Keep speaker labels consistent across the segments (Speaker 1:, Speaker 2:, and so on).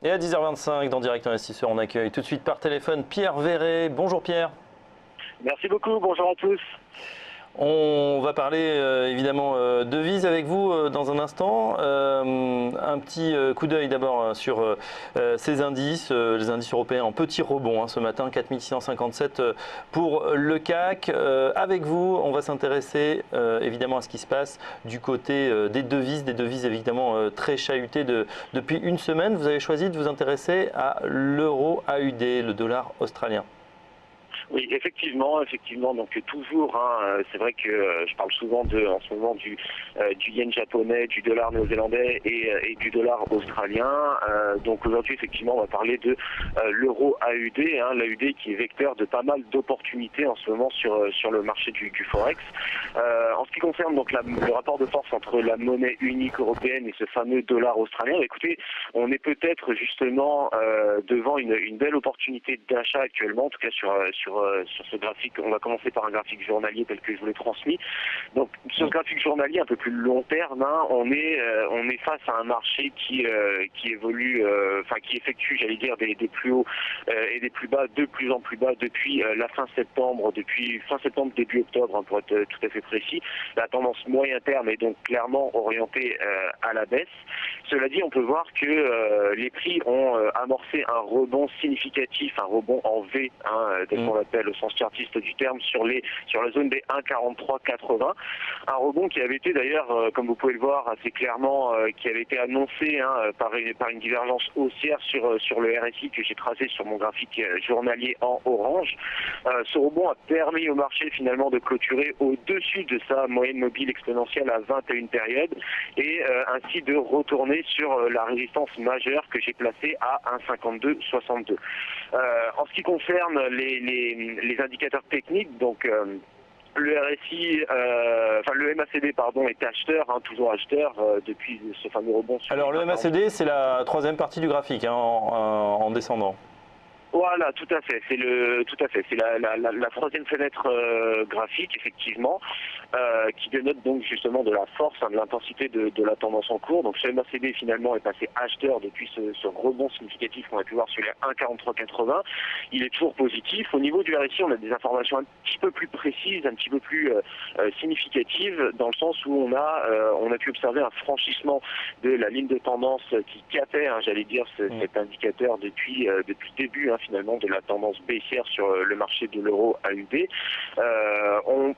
Speaker 1: Et à 10h25, dans Direct Investisseur, on accueille tout de suite par téléphone Pierre Verret. Bonjour Pierre.
Speaker 2: Merci beaucoup, bonjour à tous.
Speaker 1: On va parler évidemment devises avec vous dans un instant. Un petit coup d'œil d'abord sur ces indices, les indices européens en petit rebond ce matin, 4657 pour le CAC. Avec vous, on va s'intéresser évidemment à ce qui se passe du côté des devises évidemment très chahutées depuis une semaine. Vous avez choisi de vous intéresser à l'euro AUD, le dollar australien.
Speaker 2: Oui, effectivement, donc toujours, c'est vrai que je parle souvent en ce moment du yen japonais, du dollar néo-zélandais et du dollar australien. Donc aujourd'hui, effectivement, on va parler de l'euro AUD, l'AUD qui est vecteur de pas mal d'opportunités en ce moment sur le marché du Forex. En ce qui concerne donc le rapport de force entre la monnaie unique européenne et ce fameux dollar australien, écoutez, on est peut-être justement devant une belle opportunité d'achat actuellement, en tout cas sur ce graphique. On va commencer par un graphique journalier tel que je vous l'ai transmis. Donc sur le graphique journalier un peu plus long terme, on est face à un marché qui évolue, qui effectue, j'allais dire, des plus hauts et des plus bas, de plus en plus bas depuis la fin septembre, début octobre, pour être tout à fait précis. La tendance moyen terme est donc clairement orientée à la baisse. Cela dit, on peut voir que les prix ont amorcé un rebond significatif, un rebond en V, tel qu'on l'appelle au sens chartiste du terme, sur la zone des 1,4380. Un rebond qui avait été d'ailleurs, comme vous pouvez le voir assez clairement, qui avait été annoncé par une divergence haussière sur le RSI que j'ai tracé sur mon graphique journalier en orange. Ce rebond a permis au marché finalement de clôturer au-dessus de sa moyenne mobile exponentielle à 21 périodes et ainsi de retourner sur la résistance majeure que j'ai placée à 1,5262. En ce qui concerne les indicateurs techniques, donc le RSI, le MACD pardon, est acheteur, toujours acheteur depuis ce fameux rebond.
Speaker 1: Alors le MACD, c'est la troisième partie du graphique en descendant.
Speaker 2: Voilà, tout à fait. C'est la troisième fenêtre graphique, effectivement, qui dénote donc justement de la force, de l'intensité de la tendance en cours. Donc ce MACD finalement est passé acheteur depuis ce rebond significatif qu'on a pu voir sur les 1,4380. Il est toujours positif. Au niveau du RSI, on a des informations un petit peu plus précises, un petit peu plus significatives, dans le sens où on a pu observer un franchissement de la ligne de tendance qui capait, j'allais dire, cet indicateur depuis le début finalement de la tendance baissière sur le marché de l'euro AUD. On a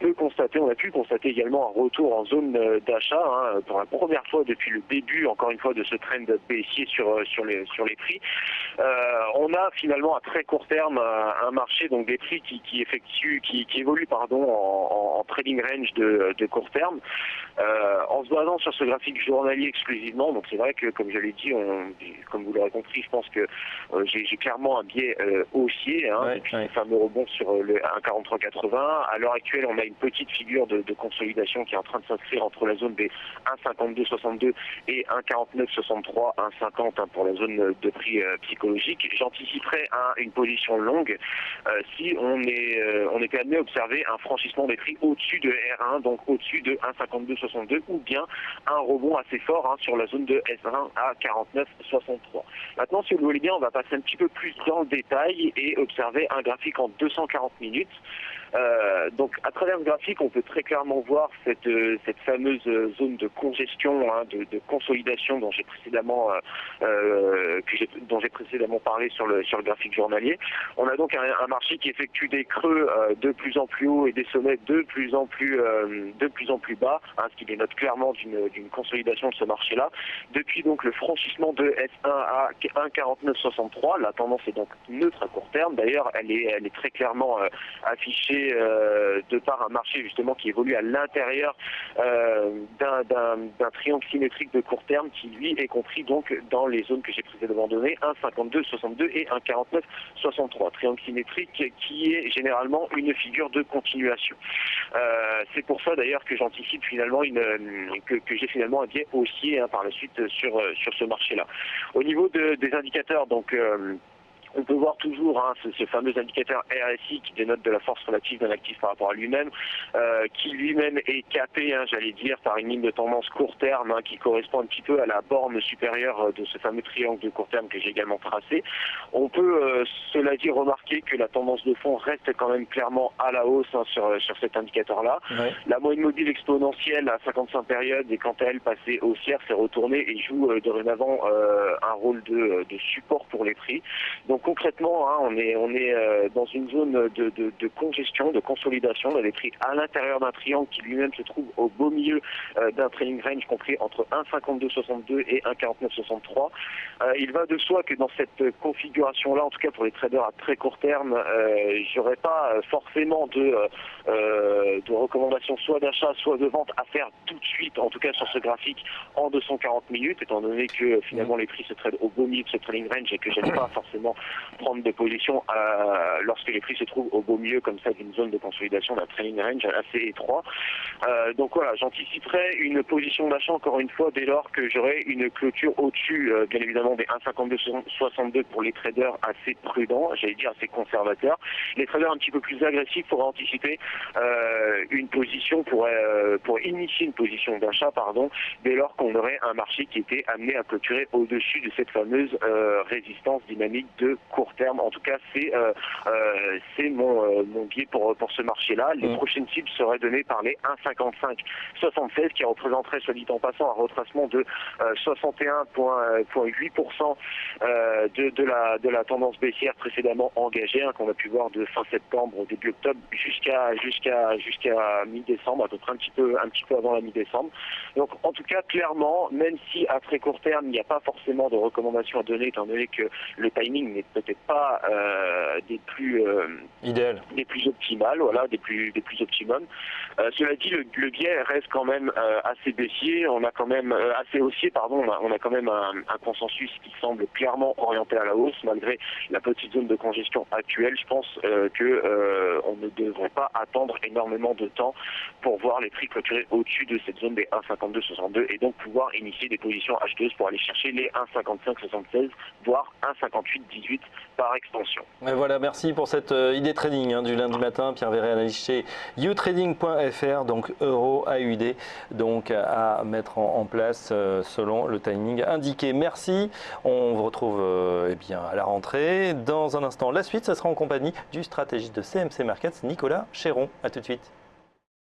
Speaker 2: pu constater également un retour en zone d'achat pour la première fois depuis le début, encore une fois, de ce trend baissier sur les prix. On a finalement à très court terme un marché, donc des prix qui évoluent en trading range de court terme. En se basant sur ce graphique journalier exclusivement, donc c'est vrai que, comme je l'ai dit, comme vous l'aurez compris, je pense que j'ai clairement un biais haussier depuis le fameux rebond sur le 1,4380. À l'heure actuelle, on a une petite figure de consolidation qui est en train de s'inscrire entre la zone des 1,5262 et 1,4963, 1,50 pour la zone de prix psychologique. J'anticiperais une position longue si on était amené à observer un franchissement des prix au-dessus de R1, donc au-dessus de 1,5262, ou bien un rebond assez fort sur la zone de S1 à 49,63. Maintenant, si vous le voulez bien, on va passer un petit peu plus dans le détail et observer un graphique en 240 minutes. Donc à travers le graphique, on peut très clairement voir cette fameuse zone de congestion, de consolidation dont j'ai précédemment parlé sur le graphique journalier. On a donc un marché qui effectue des creux de plus en plus hauts et des sommets de plus en plus bas, ce qui dénote clairement d'une consolidation de ce marché-là. Depuis donc le franchissement de S1 à 1,4963, la tendance est donc neutre à court terme. D'ailleurs, elle est très clairement affichée de par un marché justement qui évolue à l'intérieur d'un triangle symétrique de court terme qui lui est compris donc dans les zones que j'ai précédemment données, 1,5262 et 1,4963. Triangle symétrique qui est généralement une figure de continuation. C'est pour ça d'ailleurs que j'anticipe finalement que j'ai finalement un biais haussier par la suite sur ce marché-là. Au niveau des indicateurs, donc On peut voir toujours ce fameux indicateur RSI qui dénote de la force relative d'un actif par rapport à lui-même, qui lui-même est capé, j'allais dire, par une ligne de tendance court terme qui correspond un petit peu à la borne supérieure de ce fameux triangle de court terme que j'ai également tracé. On peut, cela dit, remarquer que la tendance de fond reste quand même clairement à la hausse sur cet indicateur-là. Ouais. La moyenne mobile exponentielle à 55 périodes est quant à elle passée haussière, s'est retournée et joue dorénavant un rôle de support pour les prix. Donc concrètement, on est dans une zone de congestion, de consolidation. On a des prix à l'intérieur d'un triangle qui lui-même se trouve au beau milieu d'un trading range compris entre 1,5262 et 1,4963. Il va de soi que dans cette configuration-là, en tout cas pour les traders à très court terme, j'aurais pas forcément de recommandations soit d'achat, soit de vente à faire tout de suite, en tout cas sur ce graphique en 240 minutes, étant donné que finalement les prix se tradent au beau milieu de ce trading range et que j'aime pas forcément prendre des positions lorsque les prix se trouvent au beau milieu comme ça d'une zone de consolidation d'un trading range assez étroit. Donc voilà, j'anticiperai une position d'achat encore une fois dès lors que j'aurai une clôture au-dessus bien évidemment des 1,5262 pour les traders assez prudents, j'allais dire assez conservateurs. Les traders un petit peu plus agressifs pourraient anticiper une position, pour initier une position d'achat, dès lors qu'on aurait un marché qui était amené à clôturer au-dessus de cette fameuse résistance dynamique de court terme. En tout cas, c'est mon biais pour ce marché-là. Les prochaines cibles seraient données par les 1,5576 qui représenterait, soit dit en passant, un retracement de 61,8% de la tendance baissière précédemment engagée, qu'on a pu voir de fin septembre au début octobre jusqu'à mi-décembre, à peu près un petit peu avant la mi-décembre. Donc en tout cas, clairement, même si à très court terme, il n'y a pas forcément de recommandations à donner, étant donné que le timing n'est peut-être pas des plus optimales, voilà, des plus optimums. Cela dit, le biais reste quand même assez baissier, on a quand même assez haussier, on a quand même un consensus qui semble clairement orienté à la hausse, malgré la petite zone de congestion actuelle. Je pense on ne devrait pas attendre énormément de temps pour voir les prix clôturer au-dessus de cette zone des 1,5262 et donc pouvoir initier des positions acheteuses pour aller chercher les 1,5576 voire 1,5818 par extension.
Speaker 1: Et voilà, merci pour cette idée trading du lundi matin. Pierre Verret, analyste chez youtrading.fr, donc euro AUD, donc à mettre en place selon le timing indiqué. Merci. On vous retrouve à la rentrée. Dans un instant, la suite, ça sera en compagnie du stratégiste de CMC Markets, Nicolas Chéron. À tout de suite.